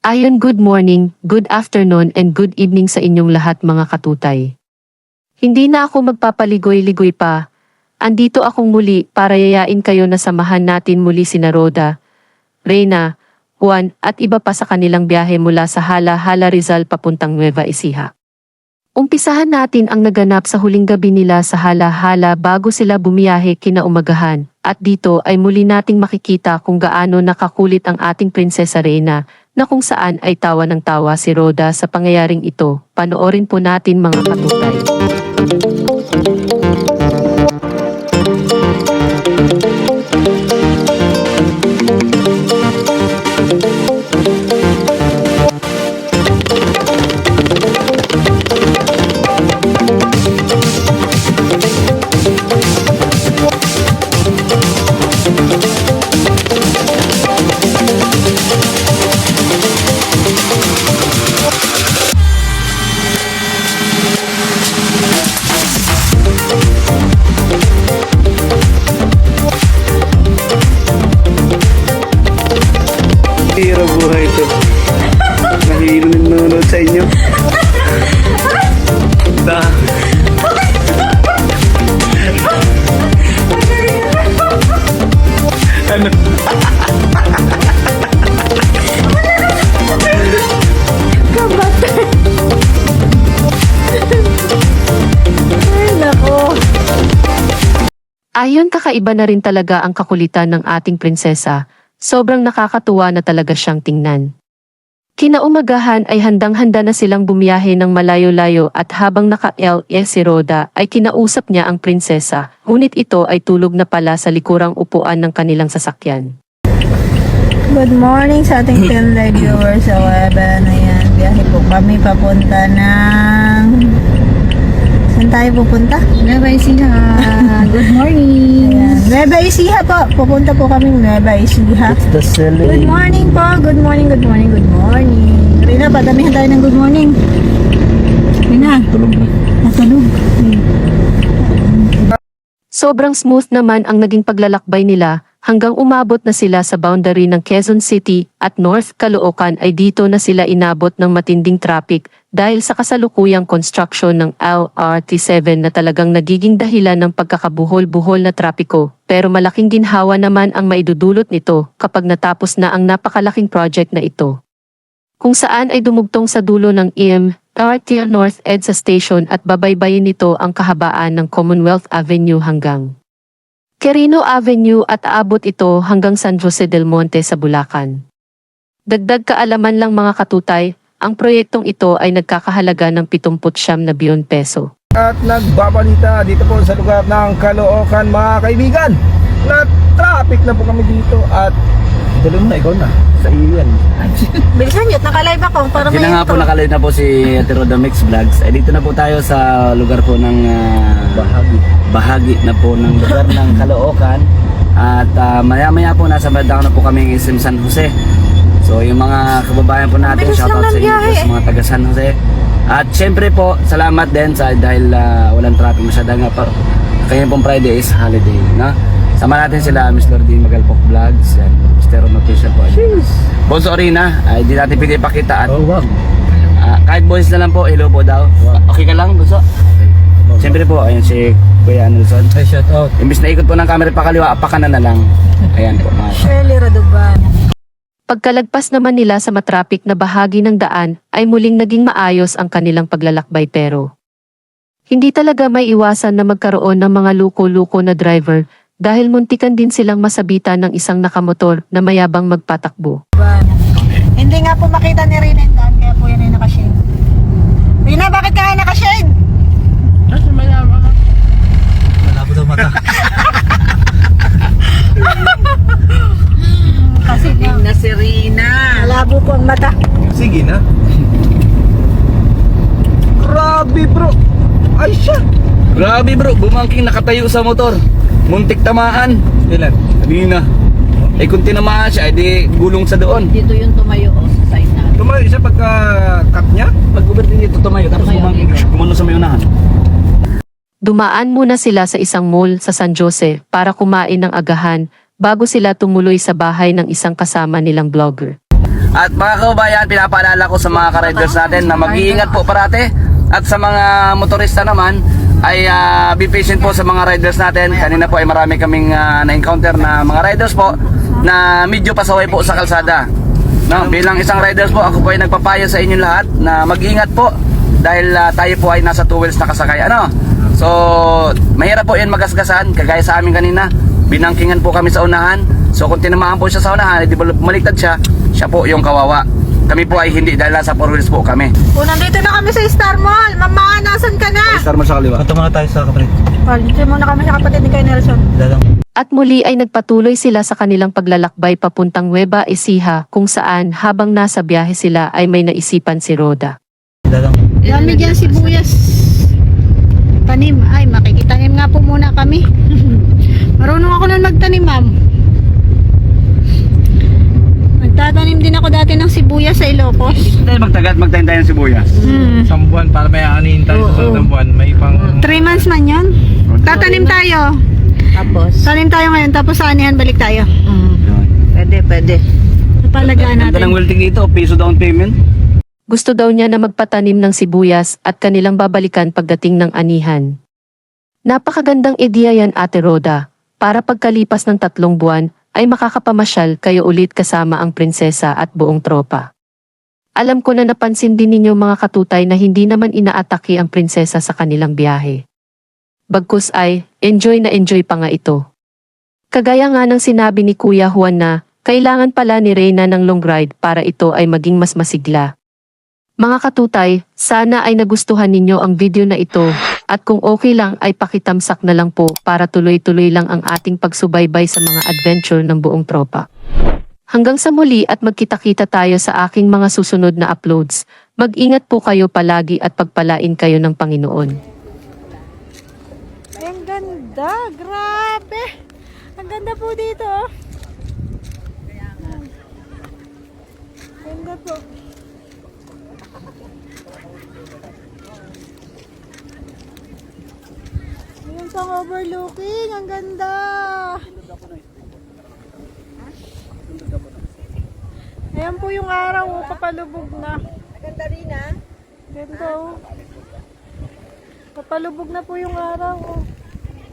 Ayon, good morning, good afternoon and good evening sa inyong lahat mga katutay. Hindi na ako magpapaligoy-ligoy pa. Andito akong muli para yayain kayo na samahan natin muli sina Roda, Reyna, Juan at iba pa sa kanilang biyahe mula sa Hala-Hala Rizal papuntang Nueva Ecija. Umpisahan natin ang naganap sa huling gabi nila sa Hala-Hala bago sila bumiyahe kinaumagahan. At dito ay muli nating makikita kung gaano nakakulit ang ating Prinsesa Reyna, na kung saan ay tawa ng tawa si Roda sa pangyayaring ito. Panoorin po natin mga katutay. Hirap buhay ito. Nahihilo nanonood sa inyo. Da. Ano? Kabate. Ay, nako. Ayon, kakaiba na rin talaga ang kakulitan ng ating prinsesa. Sobrang nakakatuwa na talaga siyang tingnan. Kinaumagahan ay handang-handa na silang bumiyahe ng malayo-layo at habang naka-LS si Roda ay kinausap niya ang prinsesa, ngunit ito ay tulog na pala sa likurang upuan ng kanilang sasakyan. Good morning sa ating live viewers sa web. Ayan, biyahe po kami papunta ng... Saan tayo pupunta? Nueva Ecija. Good morning. Ayan, Nueva Ecija po. Pupunta po kami Nueva Ecija. The selling. Good morning po. Good morning, good morning, good morning. Rina, padamihan tayo ng good morning. Rina, Tulog na. natulog. Sobrang smooth naman ang naging paglalakbay nila hanggang umabot na sila sa boundary ng Quezon City at North Caloocan ay dito na sila inabot ng matinding traffic dahil sa kasalukuyang construction ng LRT7 na talagang nagiging dahilan ng pagkakabuhol-buhol na trapiko. Pero malaking ginhawa naman ang maidudulot nito kapag natapos na ang napakalaking project na ito. Kung saan ay dumugtong sa dulo ng MRT North EDSA Station at babaybayin nito ang kahabaan ng Commonwealth Avenue hanggang Quirino Avenue at aabot ito hanggang San Jose del Monte sa Bulacan. Dagdag kaalaman lang mga katutay, ang proyektong ito ay nagkakahalaga ng 79 na bilyon peso. At nagbabalita dito po sa lugar ng Caloocan mga kaibigan. Na traffic na po kami dito at tuloy mo na, ikaw na. Sa iyo yan. Bilisan nyo, nakalive ako para may Kina nga po intro. nakalive na po si Roda Mix Vlogs. Ay dito na po tayo sa lugar po ng bahagi na po ng lugar ng Caloocan. At maya-maya po nasa bandang na po kami ng SM San Jose. So yung mga kababayan po natin, Bilis shoutout lang sa ng inyo biyahe, po sa mga taga San Jose. At syempre po, salamat din dahil walang traffic masyadong pa. Kaya pong Friday is holiday, no? Sama natin sila, Miss Lordine Magalpok Vlogs, yan, Mr. Ron Official po. Bonso Orina, ay di natin pwede ipakita at wow. kahit boys na lang po, hello po daw. Okay ka lang, Bonso? Siyempre po, ayun si Kuya Nelson. Hey, shout out. Imbis na ikot po ng camera pa kaliwa, apakanan na lang. Ayan po. Shirley Raduban. Pagkalagpas naman nila sa matrapik na bahagi ng daan, ay muling naging maayos ang kanilang paglalakbay pero hindi talaga may iwasan na magkaroon ng mga luko-luko na driver dahil muntikan din silang masabitan ng isang nakamotor na mayabang magpatakbo. Hindi nga po makita ni Rina yung daan, kaya po yan ay nakashade. Rina, bakit ka ay nakashade? Malabo daw mata. Kasi Na si Rina. malabo po ang mata. Sige na. Grabe bro. Ay siya. Grabe bro, bumangking nakatayo sa motor. Muntik tamaan. Ilan? Kanina. Eh kung tinamaan siya, di gulong sa doon. Dito yung tumayo sa side natin. Tumayo siya pagka-cut niya? Pag-uber din dito tumayo, tapos Tumayo, bumangking dito. gumuno sa may unahan. Dumaan muna sila sa isang mall sa San Jose para kumain ng agahan bago sila tumuloy sa bahay ng isang kasama nilang vlogger. At mga kababayan, pinapaalala ko sa mga ka-riders natin na mag-iingat po parate. At sa mga motorista naman, ay be patient po sa mga riders natin. Kanina po ay marami kaming na-encounter na mga riders po na medyo pasaway po sa kalsada. No, bilang isang riders po, ako po ay nagpapayo sa inyong lahat na mag-iingat po dahil tayo po ay nasa two wheels na kasakay. Ano? So, mahirap po yan magasgasan, kagaya sa amin kanina. Binangkingan po kami sa unahan. So, kung tinamaan po siya sa unahan, di ba bumaliktad siya, siya po yung kawawa. Kami po ay hindi dahil nasa four wheels po kami. Nandito na kami sa Star Mall. Mama, nasan ka na? Star mo sa kaliwa. Punta muna tayo sa kapatid. Dito muna kami sa kapatid ni Kay Nelson. At muli ay nagpatuloy sila sa kanilang paglalakbay papuntang Nueva Ecija kung saan habang nasa biyahe sila ay may naisipan si Rhoda. Dami dyan sibuyas. Tanim. Ay, makikitanim nga po muna kami. Marunong ako nun magtanim, ma'am. Nagtatanim din ako dati ng sibuyas sa Ilocos. Dahil magtanim tayo ng sibuyas. Isang buwan para may aanihin tayo sa ng buwan. May pang... 3 months man yun. Tatanim tayo. Tapos, Tanim tayo ngayon, tapos sa anihan balik tayo. pwede. Napalagaan Ganda ng natin. welding dito, piso down payment. Gusto daw niya na magpatanim ng sibuyas at kanilang babalikan pagdating ng anihan. Napakagandang ideya yan, Ate Rhoda. Para pagkalipas ng 3 buwan, ay makakapamasyal kayo ulit kasama ang prinsesa at buong tropa. Alam ko na napansin din ninyo mga katutay na hindi naman inaatake ang prinsesa sa kanilang biyahe. Bagkus ay, enjoy na enjoy pa nga ito. Kagaya nga ng sinabi ni Kuya Juan na, kailangan pala ni Reyna ng long ride para ito ay maging mas masigla. Mga katutay, sana ay nagustuhan ninyo ang video na ito, at kung okay lang ay pakitamsak na lang po para tuloy-tuloy lang ang ating pagsubaybay sa mga adventure ng buong tropa. Hanggang sa muli at magkita-kita tayo sa aking mga susunod na uploads. Mag-ingat po kayo palagi at pagpalain kayo ng Panginoon. Ang ganda, grabe. Ang ganda po dito. Ganda po. Ayun pang overlooking, ang ganda. Ayan po yung araw, papalubog na. Ganda rin ah. Ganda oh. Papalubog na po yung araw oh.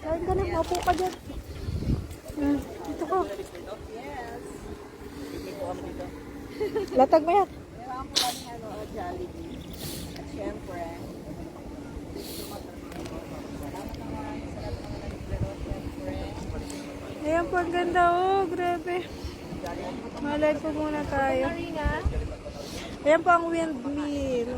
Kain ka na, mapo ka dyan. Dito ka. Latag mo yan. Ayan po, ang ganda oh, grabe. Malay po muna tayo. Ayan po ang windmill.